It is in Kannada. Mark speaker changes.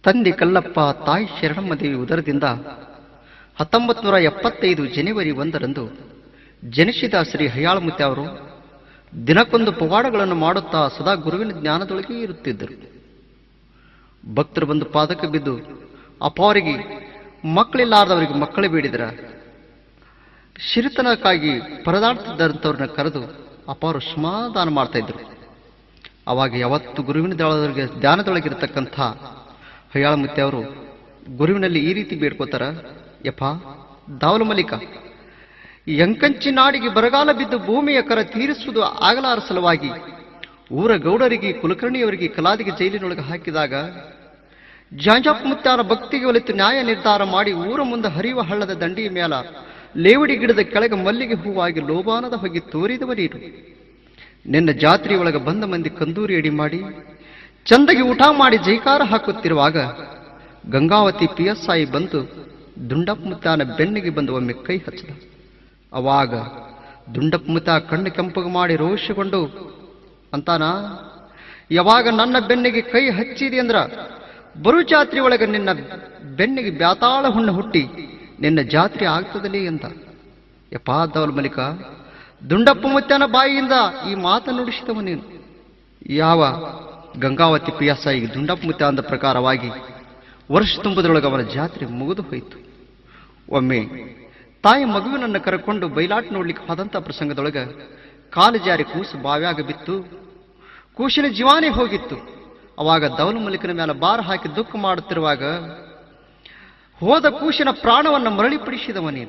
Speaker 1: ತಂದೆ ಕಲ್ಲಪ್ಪ ತಾಯಿ ಶರಣಮ್ಮದೇವಿ ಉದರದಿಂದ 1975 ಜನವರಿ 1ರಂದು ಜನಿಸಿದ ಶ್ರೀ ಹಯ್ಯಾಳಮುತ್ಯ ಅವರು ದಿನಕ್ಕೊಂದು ಪವಾಡಗಳನ್ನು ಮಾಡುತ್ತಾ ಸದಾ ಗುರುವಿನ ಜ್ಞಾನದೊಳಗೆ ಇರುತ್ತಿದ್ದರು. ಭಕ್ತರು ಬಂದು ಪಾದಕ್ಕೆ ಬಿದ್ದು ಅಪಾರಿಗೆ ಮಕ್ಕಳಿಲ್ಲಾರದವರಿಗೆ ಮಕ್ಕಳು ಬೇಡಿದರ ಶಿರಿತನಕ್ಕಾಗಿ ಪರದಾಡ್ತಿದ್ದಂಥವ್ರನ್ನ ಕರೆದು ಅಪಾರು ಸಮಾಧಾನ ಮಾಡ್ತಾ ಇದ್ರು. ಅವಾಗ ಯಾವತ್ತು ಗುರುವಿನ ಧ್ಯಾನದೊಳಗಿರತಕ್ಕಂಥ ಹಯ್ಯಾಳಮುತ್ಯ ಅವರು ಗುರುವಿನಲ್ಲಿ ಈ ರೀತಿ ಬೇಡ್ಕೋತಾರ, ಯಪ್ಪ ದಾವಲ ಮಲಿಕ, ಎಂಕಂಚಿ ನಾಡಿಗೆ ಬರಗಾಲ ಬಿದ್ದು ಭೂಮಿಯ ಕರ ತೀರಿಸುವುದು ಆಗಲಾರ ಸಲುವಾಗಿ ಊರ ಗೌಡರಿಗೆ ಕುಲಕರ್ಣಿಯವರಿಗೆ ಕಲಾದಿಗೆ ಜೈಲಿನೊಳಗೆ ಹಾಕಿದಾಗ ಜಾಂಜಪ್ಪ ಮುತ್ಯಾನ ಭಕ್ತಿಗೆ ಒಲಿತು ನ್ಯಾಯ ನಿರ್ಧಾರ ಮಾಡಿ ಊರ ಮುಂದೆ ಹರಿಯುವ ಹಳ್ಳದ ದಂಡಿಯ ಮೇಲ ಲೇವಡಿ ಗಿಡದ ಕೆಳಗೆ ಮಲ್ಲಿಗೆ ಹೂವಾಗಿ ಲೋಬಾನದ ಹೊಗೆ ತೋರಿದವ ನೀರು. ನಿನ್ನ ಜಾತ್ರೆಯೊಳಗೆ ಬಂದ ಮಂದಿ ಕಂದೂರಿ ಅಡಿ ಮಾಡಿ ಚಂದಗೆ ಊಟ ಮಾಡಿ ಜೈಕಾರ ಹಾಕುತ್ತಿರುವಾಗ ಗಂಗಾವತಿ PSI ಬಂದು ದುಂಡಪ್ಪ ಮುತ್ಯಾನ ಬೆನ್ನಿಗೆ ಬಂದು ಒಮ್ಮೆ ಕೈ ಹಚ್ಚದ. ಅವಾಗ ದುಂಡಪ್ಪ ಮುತ್ಯ ಕಣ್ಣು ಕೆಂಪಗೆ ಮಾಡಿ ರೋಷಗೊಂಡು ಅಂತಾನ, ಯಾವಾಗ ನನ್ನ ಬೆನ್ನಿಗೆ ಕೈ ಹಚ್ಚಿದೆ ಅಂದ್ರ ಬರು ಜಾತ್ರೆ ಒಳಗೆ ನಿನ್ನ ಬೆನ್ನಿಗೆ ಬ್ಯಾತಾಳ ಹುಣ್ಣ ಹುಟ್ಟಿ ನಿನ್ನ ಜಾತ್ರೆ ಆಗ್ತದಲೇ ಅಂತ. ಯಪ್ಪಾ ದಾವಲ ಮಲಿಕ, ದುಂಡಪ್ಪ ಮುತ್ಯನ ಬಾಯಿಯಿಂದ ಈ ಮಾತನ್ನು ನುಡಿಸಿದವ ನೀನು. ಯಾವ ಗಂಗಾವತಿ PSI ದುಂಡಪ್ಪ ಮುತ್ಯ ಅಂದ ಪ್ರಕಾರವಾಗಿ ವರ್ಷ ತುಂಬದರೊಳಗೆ ಅವನ ಜಾತ್ರೆ ಮುಗಿದು ಹೋಯಿತು. ಒಮ್ಮೆ ತಾಯಿ ಮಗುವಿನನ್ನು ಕರೆಕೊಂಡು ಬಯಲಾಟ ನೋಡ್ಲಿಕ್ಕೆ ಹೋದಂಥ ಪ್ರಸಂಗದೊಳಗೆ ಕಾಲು ಜಾರಿ ಕೂಸು ಬಾವ್ಯಾಗ ಬಿತ್ತು. ಕೂಸಿನ ಜೀವಾನೇ ಹೋಗಿತ್ತು. ಅವಾಗ ದಾವಲ ಮಲಿಕನ ಮೇಲೆ ಬಾರ ಹಾಕಿ ದುಃಖ ಮಾಡುತ್ತಿರುವಾಗ ಹೋದ ಕೂಸಿನ ಪ್ರಾಣವನ್ನು ಮರಳಿಪಡಿಸಿದವ ನೀನು.